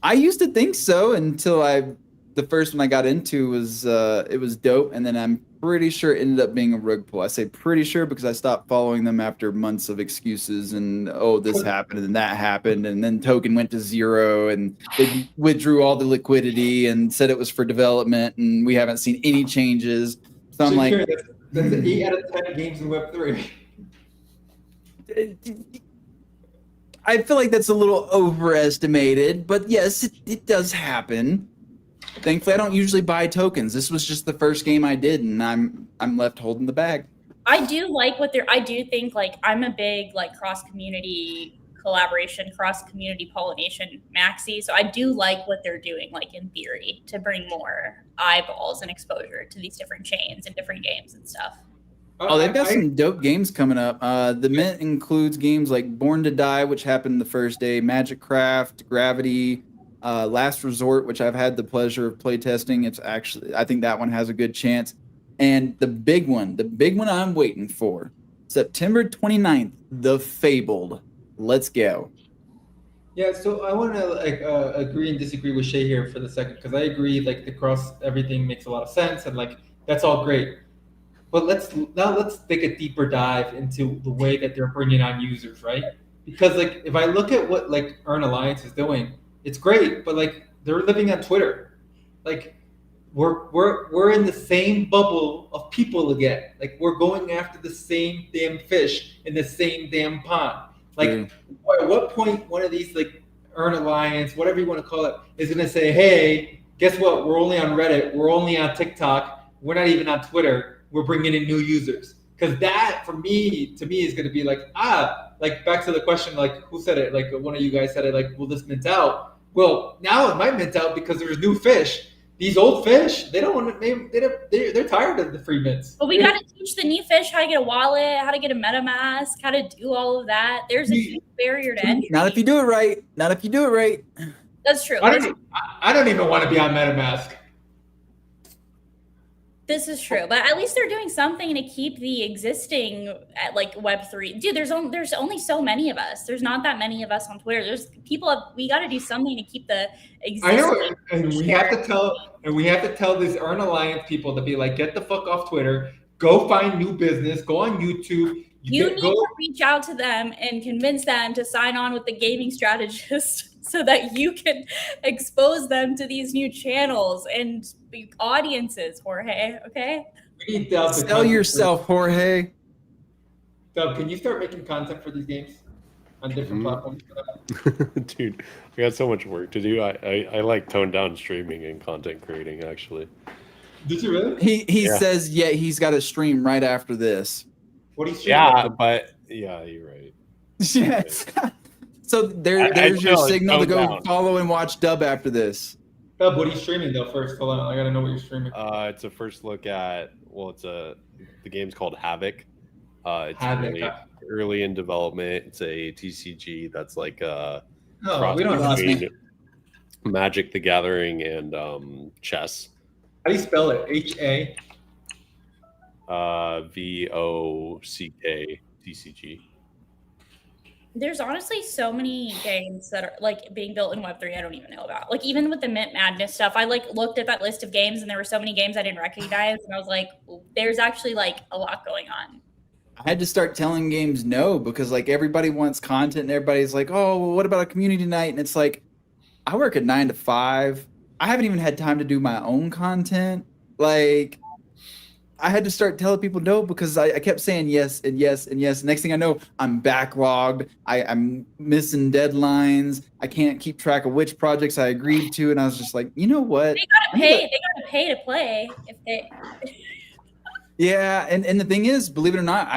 I used to think so until the first one I got into was it was dope, and then I'm pretty sure it ended up being a rug pull. I say pretty sure because I stopped following them after months of excuses and this happened and that happened, and then token went to 0 and they withdrew all the liquidity and said it was for development, and we haven't seen any changes. So I'm like,
that's 8 out of 10 games in Web3.
I feel like that's a little overestimated, but yes, it does happen. Thankfully, I don't usually buy tokens. This was just the first game I did, and I'm left holding the bag.
I do like I do think like I'm a big like cross community collaboration, cross community pollination maxi. So I do like what they're doing, like in theory, to bring more eyeballs and exposure to these different chains and different games and stuff.
Oh, they've got some dope games coming up. The Mint includes games like Born to Die, which happened the first day, Magic Craft, Gravity, Last Resort, which I've had the pleasure of playtesting. It's actually, I think that one has a good chance. And the big one I'm waiting for, September 29th, The Fabled. Let's go.
Yeah, so I want to agree and disagree with Shay here for the second, because I agree like the cross everything makes a lot of sense and like that's all great. But let's take a deeper dive into the way that they're bringing on users, right? Because like if I look at what like Earn Alliance is doing, it's great, but like they're living on Twitter, like we're in the same bubble of people again. Like we're going after the same damn fish in the same damn pond. Like at what point one of these like Earn Alliance, whatever you want to call it, is going to say, hey, guess what? We're only on Reddit. We're only on TikTok. We're not even on Twitter. We're bringing in new users. Because that, to me, is going to be like, like back to the question, like who said it? Like one of you guys said it, like, will this mint out? Well, now it might mint out because there's new fish. These old fish, they don't want to, they're tired of the free mints.
But we got to teach the new fish how to get a wallet, how to get a MetaMask, how to do all of that. There's a huge barrier to entry.
Not if you do it right.
That's true.
I don't even want to be on MetaMask.
This is true, but at least they're doing something to keep the existing at like Web3. Dude, there's only so many of us. There's not that many of us on Twitter. There's people. We got to do something to keep the existing.
I know, and we have to tell these Earn Alliance people to be like, get the fuck off Twitter. Go find new business. Go on YouTube.
You need to reach out to them and convince them to sign on with the gaming strategist so that you can expose them to these new channels and audiences, Jorge, okay?
We need Dub
Sell yourself, Jorge.
Dub, can you start making content for these games on different platforms?
Dude, I got so much work to do. I like toned down streaming and content creating, actually.
Did you really?
He says, he's got a stream right after this.
What are you streaming?
Yeah, you're right.
Yes. So there's your signal to go follow and watch Dub after this.
Dub, what are you streaming though? First, hold on, I gotta know what you're streaming.
It's a first look at the game's called Havoc. It's early in development. It's a TCG that's like a cross
we don't know.
between Magic the Gathering and chess.
How do you spell it? HA?
VOCK TCG.
There's honestly so many games that are like being built in Web3 I don't even know about. Like even with the Mint Madness stuff, I like looked at that list of games and there were so many games I didn't recognize, and I was like, there's actually like a lot going on.
I had to start telling games no because like everybody wants content and everybody's like, oh, well, what about a community night? And it's like, I work at 9 to 5. I haven't even had time to do my own content. Like, I had to start telling people no because I kept saying yes and yes and yes. Next thing I know, I'm backlogged. I'm missing deadlines. I can't keep track of which projects I agreed to. And I was just like, you know what?
They gotta pay to play if they.
Yeah, and the thing is, believe it or not,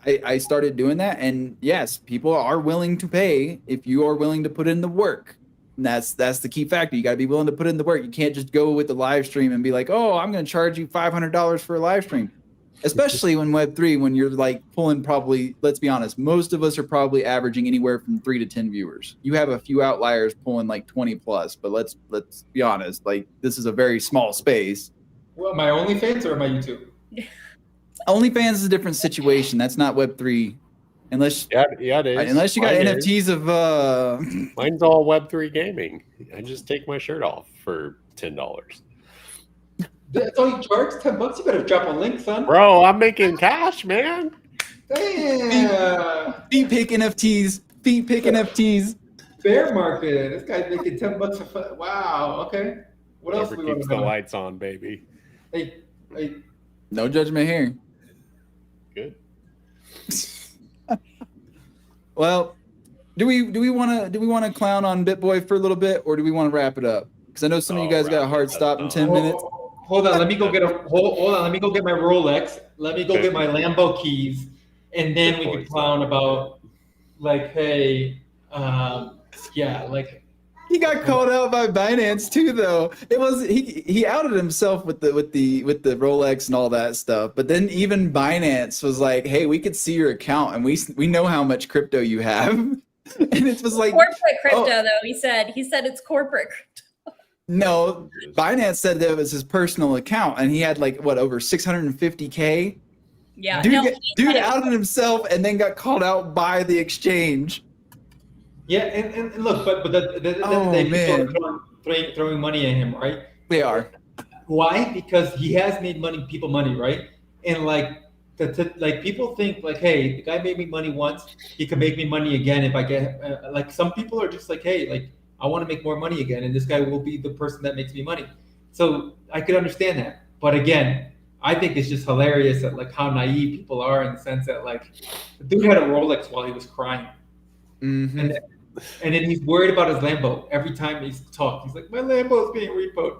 I started doing that, and yes, people are willing to pay if you are willing to put in the work. And that's the key factor. You got to be willing to put in the work. You can't just go with the live stream and be like, oh, I'm going to charge you $500 for a live stream. Especially when Web3, when you're like pulling probably, let's be honest, most of us are probably averaging anywhere from 3 to 10 viewers. You have a few outliers pulling like 20 plus, but let's be honest, like this is a very small space.
Well, my OnlyFans or my YouTube?
OnlyFans is a different situation. That's not Web3. Unless
it is.
Unless you got NFTs of
mine's all Web3 gaming. I just take my shirt off for $10.
That's all you charge? $10? You better drop a link, son.
Bro, I'm making cash, man.
Damn.
Feet pick NFTs. Feet pick NFTs.
Fair market. This guy's making $10 a foot. Wow. Okay. What else?
Whoever keeps the lights on, baby.
Hey.
No judgment here.
Good.
Well, do we want to clown on BitBoy for a little bit, or do we want to wrap it up? Because I know some of you guys got a hard stop in 10 minutes.
Hold on, let me go get hold on. Let me go get my Rolex. Let me go get my Lambo keys, and then we can clown about like, hey, yeah, like.
He got called out by Binance too, though. It was he outed himself with the Rolex and all that stuff. But then even Binance was like, "Hey, we could see your account, and we know how much crypto you have." And it was like
corporate crypto, though. He said it's corporate crypto.
No, Binance said that it was his personal account, and he had like what over 650K.
Yeah,
dude
outed himself and then got called out by the exchange.
Yeah, and look, but people are throwing money at him, right?
They are.
Why? Because he has made people money, right? And like, like people think like, hey, the guy made me money once, he can make me money again if I get. Like some people are just like, hey, like I want to make more money again, and this guy will be the person that makes me money. So I could understand that, but again, I think it's just hilarious at like how naive people are in the sense that like, the dude had a Rolex while he was crying.
Mm-hmm.
And then he's worried about his Lambo every time he's talked. He's like, my Lambo is being repoed.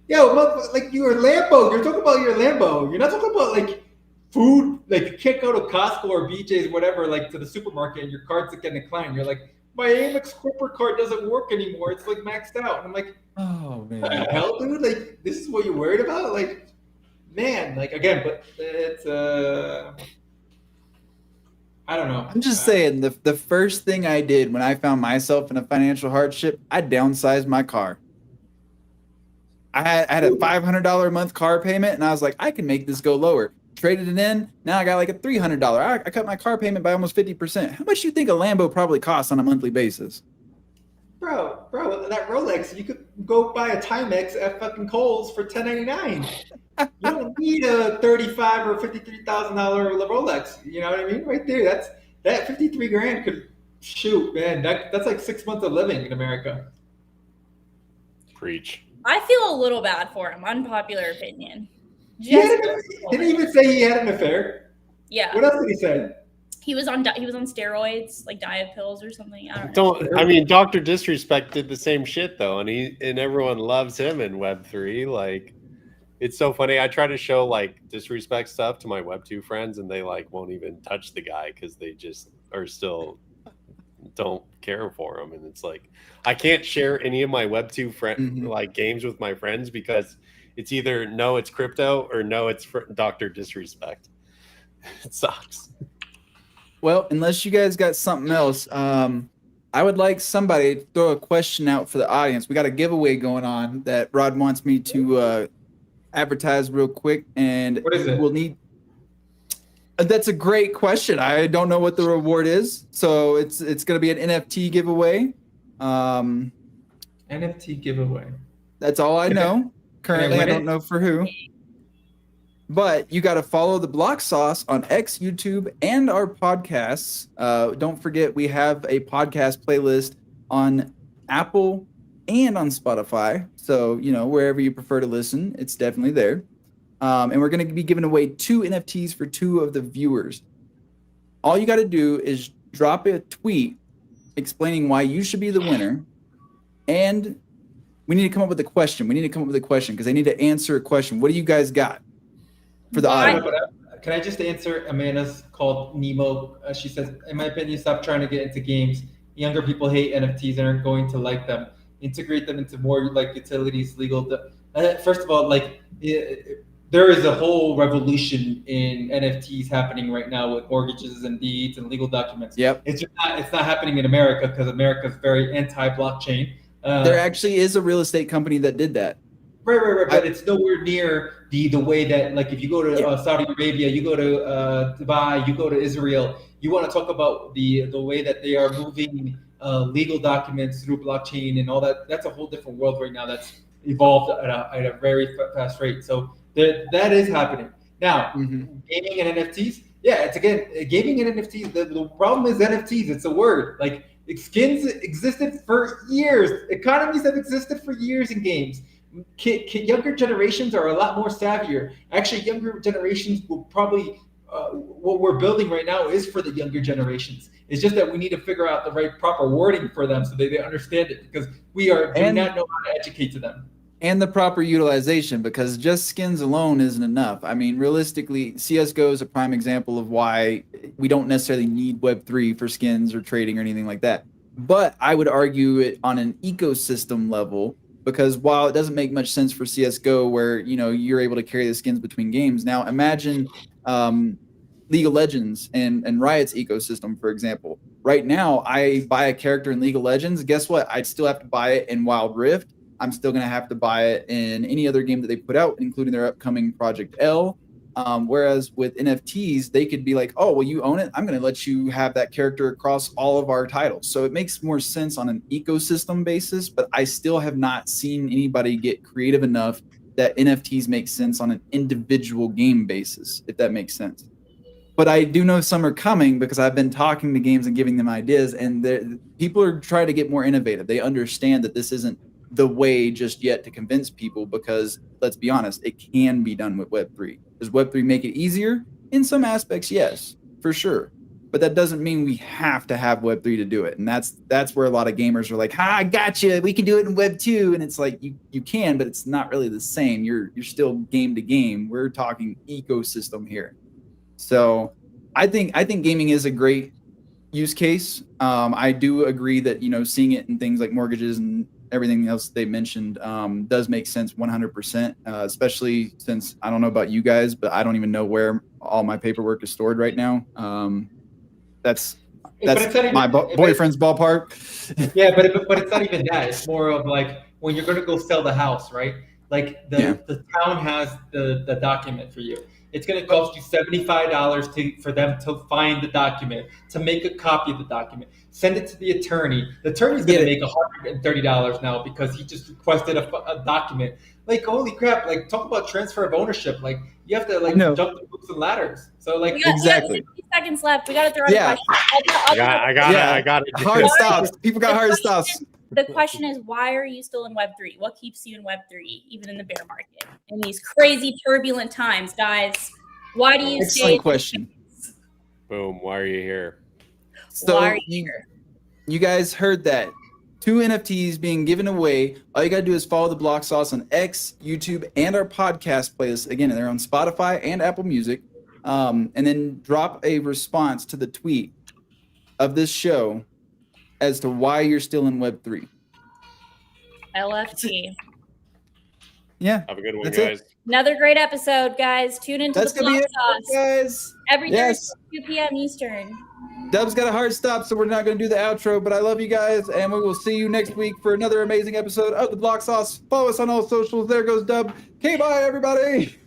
Yo, like your Lambo. You're talking about your Lambo. You're not talking about like food. Like you can't go to Costco or BJ's, whatever, like to the supermarket, and your card's getting declined. You're like, my Amex corporate card doesn't work anymore. It's like maxed out. And I'm like,
oh man,
what the hell, dude? Like this is what you're worried about? Like, man, like again, but it's I don't know.
I'm just saying the first thing I did when I found myself in a financial hardship, I downsized my car. I had a $500 a month car payment, and I was like, I can make this go lower. Traded it in. Now I got like a $300. I cut my car payment by almost 50%. How much do you think a Lambo probably costs on a monthly basis?
Bro, that Rolex, you could go buy a Timex at fucking Kohl's for $10.99. You don't need a $35,000 or $53,000 Rolex. You know what I mean? Right there, that 53 grand could shoot, man. That's like 6 months of living in America.
Preach.
I feel a little bad for him. Unpopular opinion.
Didn't he even say he had an affair?
Yeah.
What else did he say?
He was on steroids, like diet pills or something.
I mean, Dr. Disrespect did the same shit though, and everyone loves him in Web3. Like, it's so funny. I try to show like Disrespect stuff to my Web2 friends, and they like won't even touch the guy because they just are still don't care for him. And it's like I can't share any of my Web2 like games with my friends because it's either no, it's crypto or no, it's Dr. Disrespect. It sucks.
Well, unless you guys got something else, I would like somebody to throw a question out for the audience. We got a giveaway going on that Rod wants me to advertise real quick, and
What is it?
we'll need. That's a great question. I don't know what the reward is, so it's going to be an NFT giveaway.
NFT giveaway.
That's all I know. Currently, I
win
don't
it?
know for who. But you got to follow the Block Sauce on X, YouTube, and our podcasts. Don't forget, we have a podcast playlist on Apple and on Spotify. So, wherever you prefer to listen, it's definitely there. And we're going to be giving away 2 NFTs for 2 of the viewers. All you got to do is drop a tweet explaining why you should be the winner. And we need to come up with a question. Because they need to answer a question. What do you guys got for the audience?
Can I just answer Amanda's called Nemo? She says, in my opinion, stop trying to get into games. Younger people hate NFTs and aren't going to like them. Integrate them into more like utilities, legal. First of all, there is a whole revolution in NFTs happening right now with mortgages and deeds and legal documents.
Yep.
It's not happening in America because America is very anti-blockchain.
There actually is a real estate company that did that.
Right. But it's nowhere near the way that, like, if you go to Saudi Arabia, you go to Dubai, you go to Israel, you want to talk about the way that they are moving legal documents through blockchain and all that. That's a whole different world right now. That's evolved at a very fast rate. So that is happening now. Gaming and NFTs. Yeah, it's again gaming and NFTs. The problem is NFTs. It's a word. Like, skins existed for years. Economies have existed for years in games. Younger generations are a lot more savvier. Actually, younger generations will probably what we're building right now is for the younger generations. It's just that we need to figure out the right proper wording for them so they understand it, because we do not know how to educate to them.
And the proper utilization, because just skins alone isn't enough. I mean, realistically, CSGO is a prime example of why we don't necessarily need Web3 for skins or trading or anything like that. But I would argue it on an ecosystem level, because while it doesn't make much sense for CSGO where, you're able to carry the skins between games. Now imagine League of Legends and Riot's ecosystem, for example. Right now, I buy a character in League of Legends. Guess what? I'd still have to buy it in Wild Rift. I'm still going to have to buy it in any other game that they put out, including their upcoming Project L. Whereas with NFTs, they could be like, oh, well, you own it. I'm going to let you have that character across all of our titles. So it makes more sense on an ecosystem basis, but I still have not seen anybody get creative enough that NFTs make sense on an individual game basis, if that makes sense. But I do know some are coming because I've been talking to games and giving them ideas, and people are trying to get more innovative. They understand that this isn't the way just yet to convince people, because let's be honest, it can be done with Web3. Does Web3 make it easier? In some aspects, yes, for sure. But that doesn't mean we have to have Web3 to do it. And that's where a lot of gamers are like, I got you. We can do it in Web2. And it's like, you can, but it's not really the same. You're still game to game. We're talking ecosystem here. So I think gaming is a great use case. I do agree that, seeing it in things like mortgages and everything else they mentioned does make sense 100%, especially since I don't know about you guys, but I don't even know where all my paperwork is stored right now. That's my boyfriend's ballpark.
Yeah, but it's not even that. It's more of like when you're going to go sell the house, right? Like the town has the document for you. It's going to cost you $75 for them to find the document, to make a copy of the document, send it to the attorney. The attorney's going to make $130 now because he just requested a document. Like, holy crap! Like, talk about transfer of ownership. Like, you have to jump the hoops and ladders. So like,
exactly.
We got 60 seconds left. We got to throw out a question.
I got it.
Hard stops. People got hard stops.
The question is, why are you still in Web3? What keeps you in Web3, even in the bear market, in these crazy, turbulent times, guys? Why do you stay?
Excellent question.
Boom. Why are you here?
So
why are you here?
You guys heard that. 2 NFTs being given away. All you got to do is follow the Block Sauce on X, YouTube, and our podcast playlist. Again, they're on Spotify and Apple Music. And then drop a response to the tweet of this show as to why you're still in Web3.
LFT.
Yeah.
Have a good one, guys.
Another great episode, guys. Tune into
That's
the Block Sauce
guys.
every Thursday, 2 p.m. Eastern.
Dub's got a hard stop, so we're not going to do the outro, but I love you guys, and we will see you next week for another amazing episode of The Block Sauce. Follow us on all socials. There goes Dub. Okay, bye, everybody.